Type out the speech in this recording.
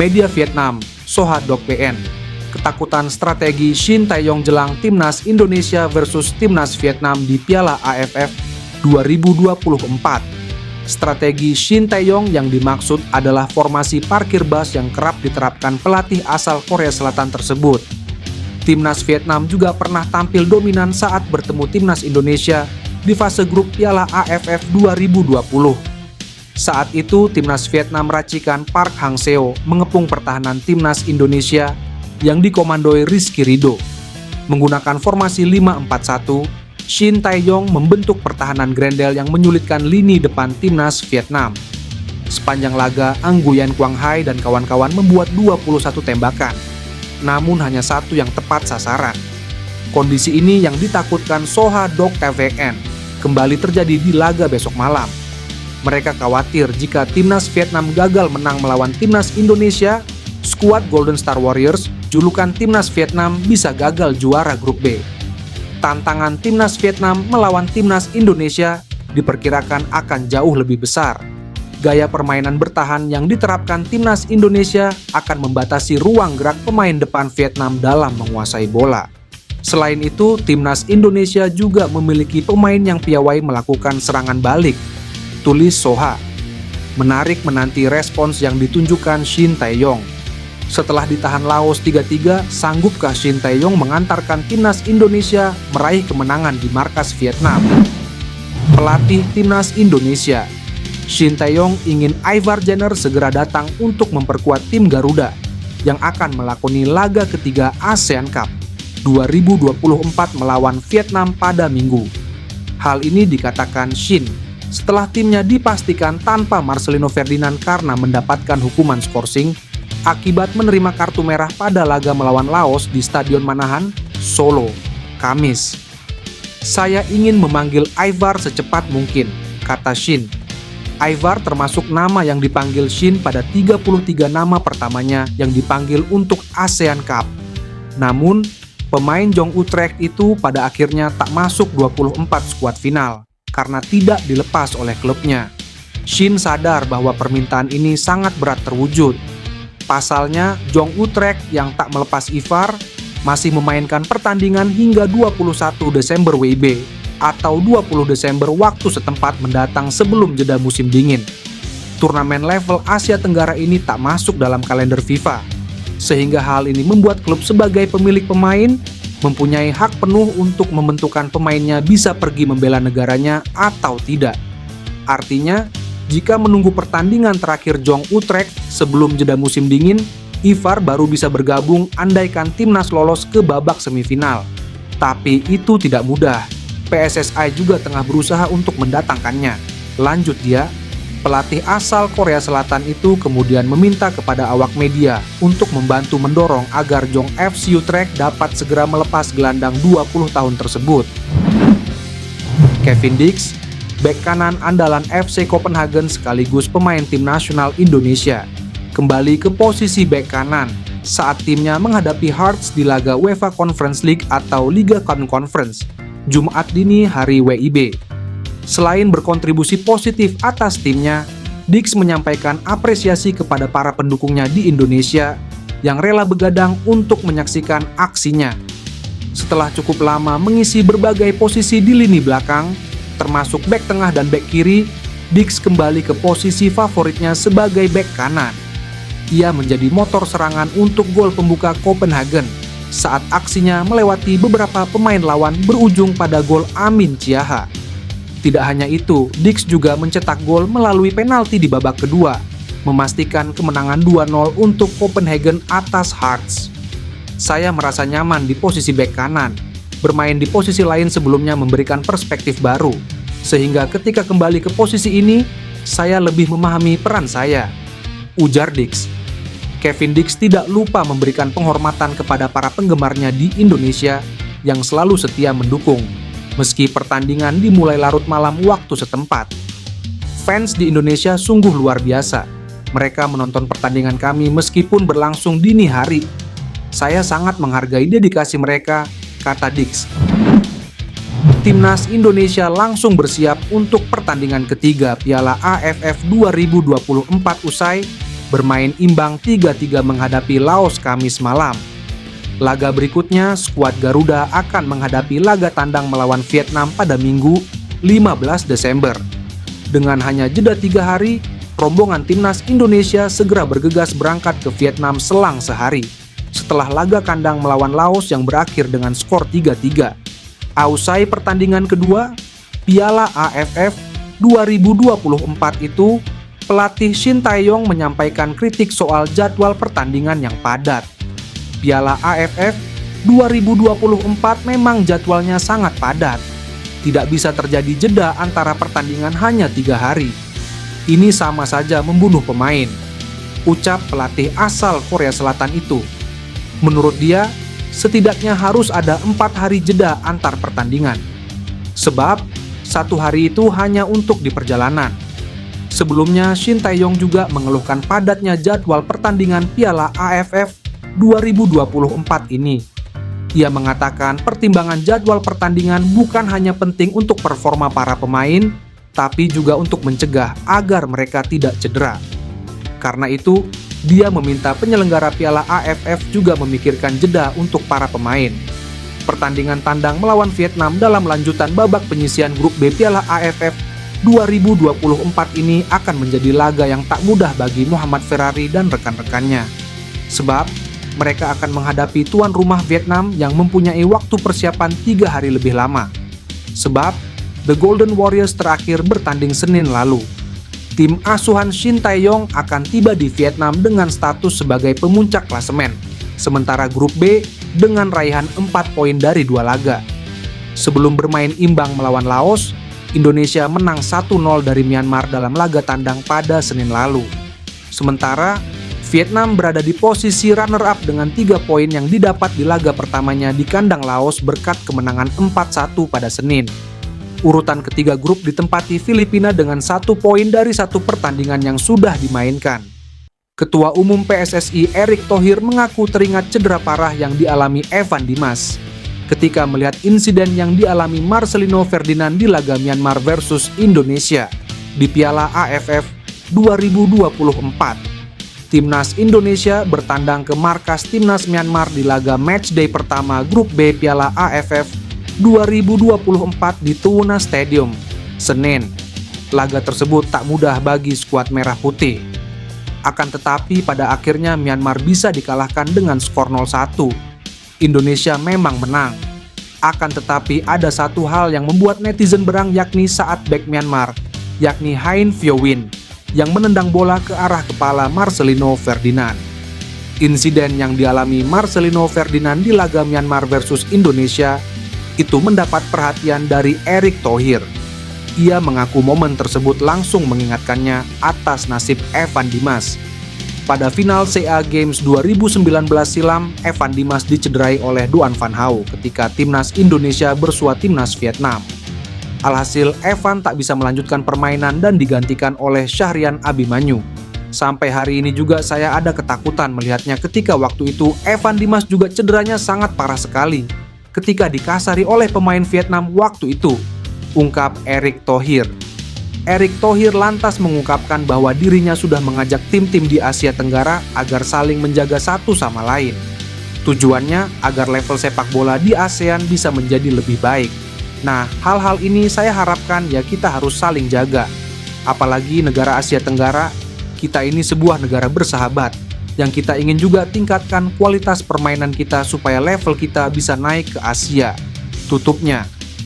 Media Vietnam, Soha Doc VN. Ketakutan strategi Shin Tae-yong jelang Timnas Indonesia versus Timnas Vietnam di Piala AFF 2024. Strategi Shin Tae-yong yang dimaksud adalah formasi parkir bus yang kerap diterapkan pelatih asal Korea Selatan tersebut. Timnas Vietnam juga pernah tampil dominan saat bertemu Timnas Indonesia di fase grup Piala AFF 2020. Saat itu, Timnas Vietnam racikan Park Hang-seo mengepung pertahanan Timnas Indonesia yang dikomandoi Rizky Ridho. Menggunakan formasi 5-4-1, Shin Tae-yong membentuk pertahanan grendel yang menyulitkan lini depan Timnas Vietnam. Sepanjang laga, Ang Nguyen Quang Hai dan kawan-kawan membuat 21 tembakan, namun hanya satu yang tepat sasaran. Kondisi ini yang ditakutkan Soha Doc TVN kembali terjadi di laga besok malam. Mereka khawatir jika Timnas Vietnam gagal menang melawan Timnas Indonesia, skuad Golden Star Warriors, julukan Timnas Vietnam, bisa gagal juara grup B. Tantangan Timnas Vietnam melawan Timnas Indonesia diperkirakan akan jauh lebih besar. Gaya permainan bertahan yang diterapkan Timnas Indonesia akan membatasi ruang gerak pemain depan Vietnam dalam menguasai bola. Selain itu, Timnas Indonesia juga memiliki pemain yang piawai melakukan serangan balik, tulis Soha. Menarik menanti respons yang ditunjukkan Shin Tae-yong. Setelah ditahan Laos 3-3, sanggupkah Shin Tae-yong mengantarkan Timnas Indonesia meraih kemenangan di markas Vietnam? Pelatih Timnas Indonesia, Shin Tae-yong ingin Ivar Jenner segera datang untuk memperkuat tim Garuda yang akan melakoni laga ketiga ASEAN Cup 2024 melawan Vietnam pada Minggu. Hal ini dikatakan Shin setelah timnya dipastikan tanpa Marcelino Ferdinand karena mendapatkan hukuman skorsing akibat menerima kartu merah pada laga melawan Laos di Stadion Manahan, Solo, Kamis. Saya ingin memanggil Ivar secepat mungkin, kata Shin. Ivar termasuk nama yang dipanggil Shin pada 33 nama pertamanya yang dipanggil untuk ASEAN Cup. Namun, pemain Jong Utrecht itu pada akhirnya tak masuk 24 skuad final karena tidak dilepas oleh klubnya. Shin sadar bahwa permintaan ini sangat berat terwujud. Pasalnya, Jong Utrecht yang tak melepas Ivar masih memainkan pertandingan hingga 21 Desember WIB atau 20 Desember waktu setempat mendatang sebelum jeda musim dingin. Turnamen level Asia Tenggara ini tak masuk dalam kalender FIFA, sehingga hal ini membuat klub sebagai pemilik pemain mempunyai hak penuh untuk menentukan pemainnya bisa pergi membela negaranya atau tidak. Artinya, jika menunggu pertandingan terakhir Jong Utrecht sebelum jeda musim dingin, Ivar baru bisa bergabung andaikan timnas lolos ke babak semifinal. Tapi itu tidak mudah. PSSI juga tengah berusaha untuk mendatangkannya. Lanjut dia, pelatih asal Korea Selatan itu kemudian meminta kepada awak media untuk membantu mendorong agar Jong FC Utrecht dapat segera melepas gelandang 20 tahun tersebut. Kevin Dix, bek kanan andalan FC Copenhagen sekaligus pemain tim nasional Indonesia, kembali ke posisi bek kanan saat timnya menghadapi Hearts di laga UEFA Conference League atau Liga Conference, Jumat dini hari WIB. Selain berkontribusi positif atas timnya, Dix menyampaikan apresiasi kepada para pendukungnya di Indonesia yang rela begadang untuk menyaksikan aksinya. Setelah cukup lama mengisi berbagai posisi di lini belakang, termasuk bek tengah dan bek kiri, Dix kembali ke posisi favoritnya sebagai bek kanan. Ia menjadi motor serangan untuk gol pembuka Copenhagen saat aksinya melewati beberapa pemain lawan berujung pada gol Amin Chiaha. Tidak hanya itu, Dix juga mencetak gol melalui penalti di babak kedua, memastikan kemenangan 2-0 untuk Copenhagen atas Hearts. Saya merasa nyaman di posisi bek kanan. Bermain di posisi lain sebelumnya memberikan perspektif baru, sehingga ketika kembali ke posisi ini, saya lebih memahami peran saya, ujar Dix. Kevin Dix tidak lupa memberikan penghormatan kepada para penggemarnya di Indonesia yang selalu setia mendukung, meski pertandingan dimulai larut malam waktu setempat. Fans di Indonesia sungguh luar biasa. Mereka menonton pertandingan kami meskipun berlangsung dini hari. Saya sangat menghargai dedikasi mereka, kata Dix. Timnas Indonesia langsung bersiap untuk pertandingan ketiga Piala AFF 2024 usai. bermain imbang 3-3 menghadapi Laos Kamis malam. Laga berikutnya, skuad Garuda akan menghadapi laga tandang melawan Vietnam pada Minggu 15 Desember. Dengan hanya jeda 3 hari, rombongan timnas Indonesia segera bergegas berangkat ke Vietnam selang sehari, setelah laga kandang melawan Laos yang berakhir dengan skor 3-3. Usai pertandingan kedua, Piala AFF 2024 itu, pelatih Shin Tae-yong menyampaikan kritik soal jadwal pertandingan yang padat. Piala AFF 2024 memang jadwalnya sangat padat. Tidak bisa terjadi jeda antara pertandingan hanya 3 hari. Ini sama saja membunuh pemain, ucap pelatih asal Korea Selatan itu. Menurut dia, setidaknya harus ada 4 hari jeda antar pertandingan. Sebab, 1 hari itu hanya untuk di perjalanan. Sebelumnya, Shin Tae-yong juga mengeluhkan padatnya jadwal pertandingan Piala AFF 2024 ini. Ia mengatakan pertimbangan jadwal pertandingan bukan hanya penting untuk performa para pemain, tapi juga untuk mencegah agar mereka tidak cedera. Karena itu, dia meminta penyelenggara Piala AFF juga memikirkan jeda untuk para pemain. Pertandingan tandang melawan Vietnam dalam lanjutan babak penyisihan grup B Piala AFF 2024 ini akan menjadi laga yang tak mudah bagi Muhammad Ferrari dan rekan-rekannya. Sebab, mereka akan menghadapi tuan rumah Vietnam yang mempunyai waktu persiapan 3 hari lebih lama. Sebab, The Golden Warriors terakhir bertanding Senin lalu. Tim asuhan Shin Tae-yong akan tiba di Vietnam dengan status sebagai pemuncak klasemen, sementara grup B dengan raihan 4 poin dari 2 laga. Sebelum bermain imbang melawan Laos, Indonesia menang 1-0 dari Myanmar dalam laga tandang pada Senin lalu. Sementara, Vietnam berada di posisi runner-up dengan 3 poin yang didapat di laga pertamanya di kandang Laos berkat kemenangan 4-1 pada Senin. Urutan ketiga grup ditempati Filipina dengan 1 poin dari 1 pertandingan yang sudah dimainkan. Ketua Umum PSSI Erick Thohir mengaku teringat cedera parah yang dialami Evan Dimas ketika melihat insiden yang dialami Marcelino Ferdinand di laga Myanmar versus Indonesia di Piala AFF 2024. Timnas Indonesia bertandang ke markas Timnas Myanmar di laga matchday pertama Grup B Piala AFF 2024 di Tuna Stadium, Senin. Laga tersebut tak mudah bagi skuad Merah Putih. Akan tetapi pada akhirnya Myanmar bisa dikalahkan dengan skor 0-1. Indonesia memang menang. Akan tetapi ada satu hal yang membuat netizen berang yakni saat bek Myanmar, yakni Hein Phyo Win, yang menendang bola ke arah kepala Marcelino Ferdinand. Insiden yang dialami Marcelino Ferdinand di laga Myanmar versus Indonesia itu mendapat perhatian dari Erick Thohir. Ia mengaku momen tersebut langsung mengingatkannya atas nasib Evan Dimas. Pada final CA Games 2019 silam, Evan Dimas dicederai oleh Duan Van Hau ketika timnas Indonesia bersua timnas Vietnam. Alhasil, Evan tak bisa melanjutkan permainan dan digantikan oleh Syahrian Abimanyu. Sampai hari ini juga saya ada ketakutan melihatnya ketika waktu itu Evan Dimas juga cederanya sangat parah sekali ketika dikasari oleh pemain Vietnam waktu itu, ungkap Erick Thohir. Erick Thohir lantas mengungkapkan bahwa dirinya sudah mengajak tim-tim di Asia Tenggara agar saling menjaga satu sama lain. Tujuannya agar level sepak bola di ASEAN bisa menjadi lebih baik. Nah, hal-hal ini saya harapkan ya kita harus saling jaga. Apalagi negara Asia Tenggara, kita ini sebuah negara bersahabat, yang kita ingin juga tingkatkan kualitas permainan kita supaya level kita bisa naik ke Asia. Tutupnya.